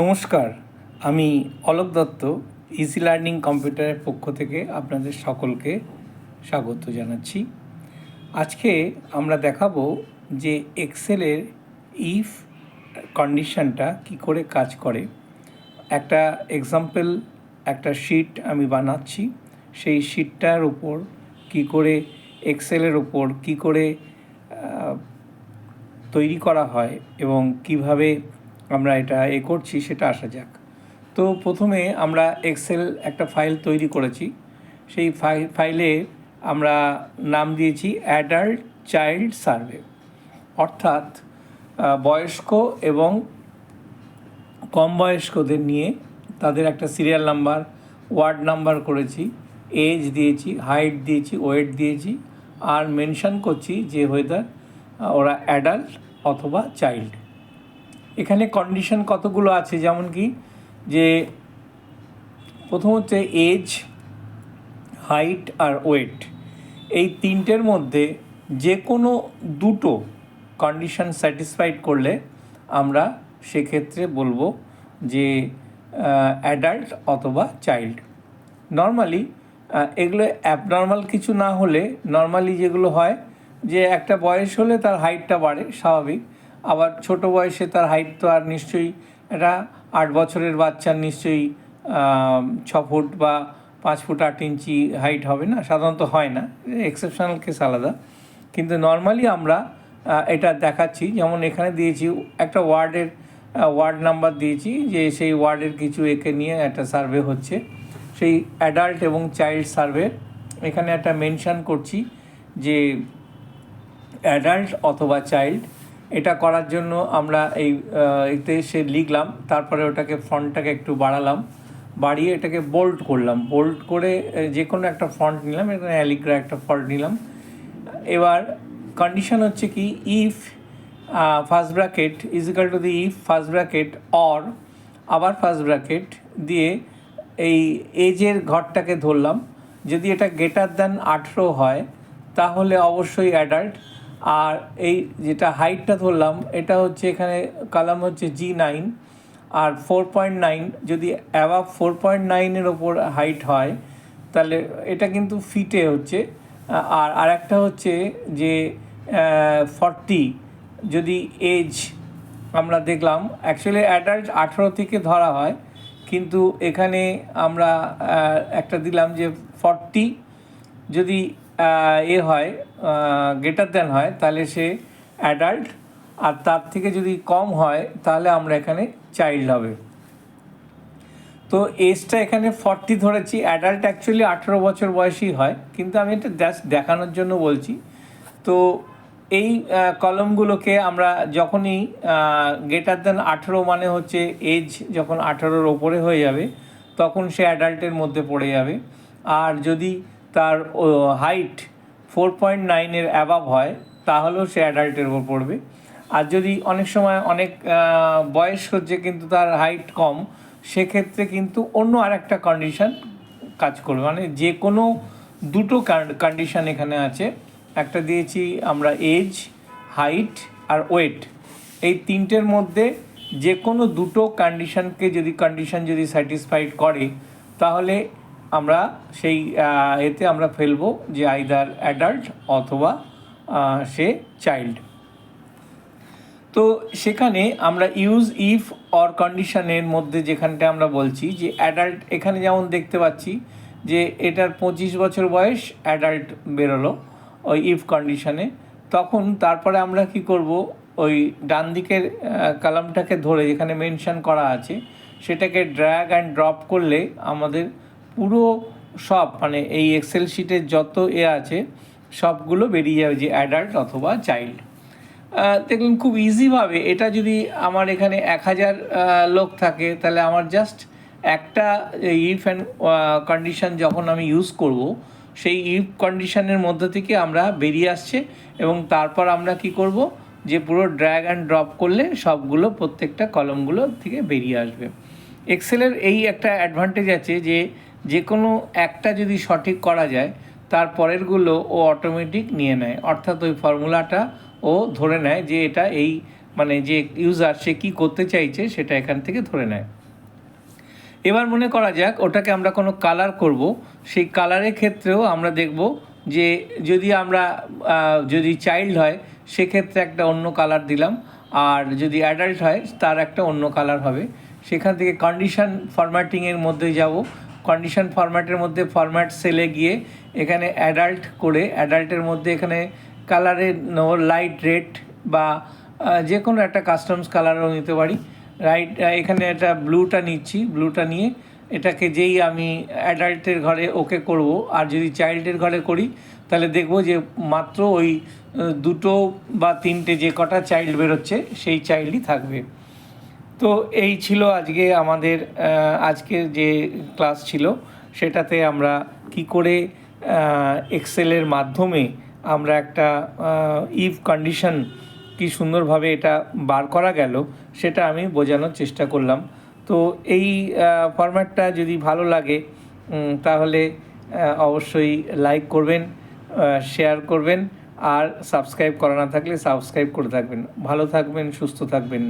নমস্কার, আমি Alok Dutta easy learning কম্পিউটারের পক্ষ থেকে আপনাদের সকলকে স্বাগত জানাচ্ছি। আজকে আমরা দেখাবো যে এক্সেলের ইফ কন্ডিশনটা কি করে কাজ করে। একটা এক্সাম্পল, একটা শিট আমি বানাচ্ছি। সেই শিটটার উপর কি করে এক্সেলের উপর কি করে তৈরি করা হয় এবং কিভাবে আমরা এটা করছি সেটা আসা যাক। তো প্রথমে আমরা এক্সেল একটা ফাইল তৈরি করেছি। সেই ফাইলে আমরা নাম দিয়েছি অ্যাডাল্ট চাইল্ড সার্ভে, অর্থাৎ বয়স্ক এবং কম বয়স্কদের নিয়ে তাদের একটা সিরিয়াল নাম্বার, ওয়ার্ড নাম্বার করেছি, এজ দিয়েছি, হাইট দিয়েছি, ওয়েট দিয়েছি, আর মেনশন করছি যে ওয়েদার ওরা অ্যাডাল্ট অথবা চাইল্ড। এখানে কন্ডিশন কতগুলো আছে, যেমন কি যে প্রথম হচ্ছে এজ, হাইট আর ওয়েট। এই তিনটের মধ্যে যে কোনো দুটো কন্ডিশন স্যাটিসফাইড করলে আমরা সেক্ষেত্রে বলবো যে অ্যাডাল্ট অথবা চাইল্ড। নর্মালি এগুলো অ্যাবনর্মাল কিছু না হলে, নর্মালি যেগুলো হয় যে একটা বয়স হলে তার হাইটটা বাড়ে, স্বাভাবিক। আবার ছোট বয়সে তার হাইট তো আর নিশ্চয়ই এটা 8 বছরের বাচ্চার নিশ্চয়ই 6 ফুট বা 5 ফুট 8 ইঞ্চি হাইট হবে না, সাধারণত হয় না, এক্সেপশনাল কেস আলাদা। কিন্তু নর্মালি আমরা এটা দেখাচ্ছি, যেমন এখানে দিয়েছি একটা ওয়ার্ড নাম্বার দিয়েছি, যে সেই ওয়ার্ডের কিছু একে নিয়ে একটা সার্ভে হচ্ছে, সেই অ্যাডাল্ট এবং চাইল্ড সার্ভে। এখানে একটা মেনশন করছি যে অ্যাডাল্ট অথবা চাইল্ড। এটা করার জন্য আমরা এতে সে লিখলাম, তারপরে ওটাকে ফন্টটাকে একটু বাড়ালাম, বাড়িয়ে এটাকে বোল্ড করলাম, বোল্ড করে যে কোনো একটা ফন্ট নিলাম, এখানে অ্যালিগ্রা একটা ফন্ট নিলাম। এবার কন্ডিশন হচ্ছে কি, if first bracket is equal to the if first bracket or, আবার ফার্স্ট ব্র্যাকেট দিয়ে এই এজের ঘরটাকে ধরলাম। যদি এটা গ্রেটার দ্যান 18 হয় তাহলে অবশ্যই অ্যাডাল্ট। আর এই যেটা হাইটটা ধরলাম, এটা হচ্ছে এখানে কলাম হচ্ছে G9, আর 4.9 যদি অ্যাবাভ 4.9-এর ওপর হাইট হয় তাহলে এটা কিন্তু ফিটে হচ্ছে। আর একটা হচ্ছে যে 40 যদি এজ আমরা দেখলাম, অ্যাকচুয়ালি অ্যাডাল্ট 18 থেকে ধরা হয়, কিন্তু এখানে আমরা একটা দিলাম যে 40 যদি হয় গ্রেটার দ্যান হয় তাহলে সে অ্যাডাল্ট, আর তার থেকে যদি কম হয় তাহলে আমরা এখানে চাইল্ড হবে। তো এজটা এখানে 40 ধরেছি, অ্যাডাল্ট অ্যাকচুয়ালি 18 বছর বয়সী হয়, কিন্তু আমি এটা জাস্ট দেখানোর জন্য বলছি। তো এই কলমগুলোকে আমরা যখনই গ্রেটার দ্যান 18 মানে হচ্ছে এজ যখন 18-র ওপরে হয়ে যাবে তখন সে অ্যাডাল্টের মধ্যে পড়ে যাবে। আর যদি তার হাইট 4.9-এর অ্যাবাভ হয় তাহলেও সে অ্যাডাল্টের ওপর পড়বে। আর যদি অনেক সময় অনেক বয়স হচ্ছে কিন্তু তার হাইট কম, সেক্ষেত্রে কিন্তু অন্য আরেকটা কন্ডিশন কাজ করবে। মানে যে কোনো দুটো কন্ডিশন এখানে আছে, একটা দিয়েছি আমরা এজ, হাইট আর ওয়েট। এই তিনটের মধ্যে যে কোনো দুটো কন্ডিশন যদি স্যাটিসফাইড করে তাহলে আমরা সেই এতে আমরা ফেলবো যে আইদার অ্যাডাল্ট অথবা সে চাইল্ড। তো সেখানে আমরা ইউজ ইফ অর কন্ডিশনের মধ্যে যেখানটা আমরা বলছি যে অ্যাডাল্ট, এখানে যেমন দেখতে পাচ্ছি যে এটার 25 বছর বয়স, অ্যাডাল্ট বেরোলো ওই ইফ কন্ডিশনে। তখন তারপরে আমরা কি করব, ওই ডান দিকের কলামটাকে ধরে যেখানে মেনশন করা আছে সেটাকে ড্র্যাগ অ্যান্ড ড্রপ করলে আমাদের পুরো সব, মানে এই এক্সেল শিটের যত আছে সবগুলো বেরিয়ে যাবে যে অ্যাডাল্ট অথবা চাইল্ড। দেখুন খুব ইজিভাবে, এটা যদি আমার এখানে 1000 লোক থাকে তাহলে আমার জাস্ট একটা ইফ অ্যান্ড কন্ডিশন যখন আমি ইউজ করব, সেই ইফ কন্ডিশনের মধ্যে থেকে আমরা বেরিয়ে আসছে, এবং তারপর আমরা কি করব যে পুরো ড্র্যাগ অ্যান্ড ড্রপ করলে সবগুলো প্রত্যেকটা কলমগুলো থেকে বেরিয়ে আসবে। এক্সেলের এই একটা অ্যাডভান্টেজ আছে যে কোনো একটা যদি সঠিক করা যায় তার পরেরগুলো ও অটোমেটিক নিয়ে নেয়, অর্থাৎ ওই ফর্মুলাটা ও ধরে নেয় যে এটা এই মানে যে ইউজার সে কী করতে চাইছে সেটা এখান থেকে ধরে নেয়। এবার মনে করা যাক ওটাকে আমরা কোনো কালার করব, সেই কালারের ক্ষেত্রেও আমরা দেখব যে যদি আমরা যদি চাইল্ড হয় সেক্ষেত্রে একটা অন্য কালার দিলাম, আর যদি অ্যাডাল্ট হয় তার একটা অন্য কালার হবে। সেখান থেকে কন্ডিশন ফরম্যাটিংয়ের মধ্যে যাব। কন্ডিশন ফরম্যাটের মধ্যে ফরম্যাট সেলে গিয়ে এখানে অ্যাডাল্ট করে অ্যাডাল্টের মধ্যে এখানে কালারের লাইট রেড বা যে কোনো একটা কাস্টমস কালারও নিতে পারি। এখানে একটা ব্লুটা নিচ্ছি, ব্লুটা নিয়ে এটাকে যেই আমি অ্যাডাল্টের ঘরে ওকে করব, আর যদি চাইল্ডের ঘরে করি তাহলে দেখব যে মাত্র ওই দুটো বা তিনটে যে কটা চাইল্ড বেরোচ্ছে সেই চাইল্ডই থাকবে। তো এই ছিল আজকে আমাদের আজকের যে ক্লাস ছিল, সেটাতে আমরা কি করে এক্সেলের মাধ্যমে আমরা একটা ইফ কন্ডিশন কি সুন্দরভাবে এটা বার করা গেল সেটা আমি বোঝানোর চেষ্টা করলাম। তো এই ফরম্যাটটা যদি ভালো লাগে তাহলে অবশ্যই লাইক করবেন, শেয়ার করবেন, আর সাবস্ক্রাইব করা না থাকলে সাবস্ক্রাইব করে থাকবেন। ভালো থাকবেন, সুস্থ থাকবেন।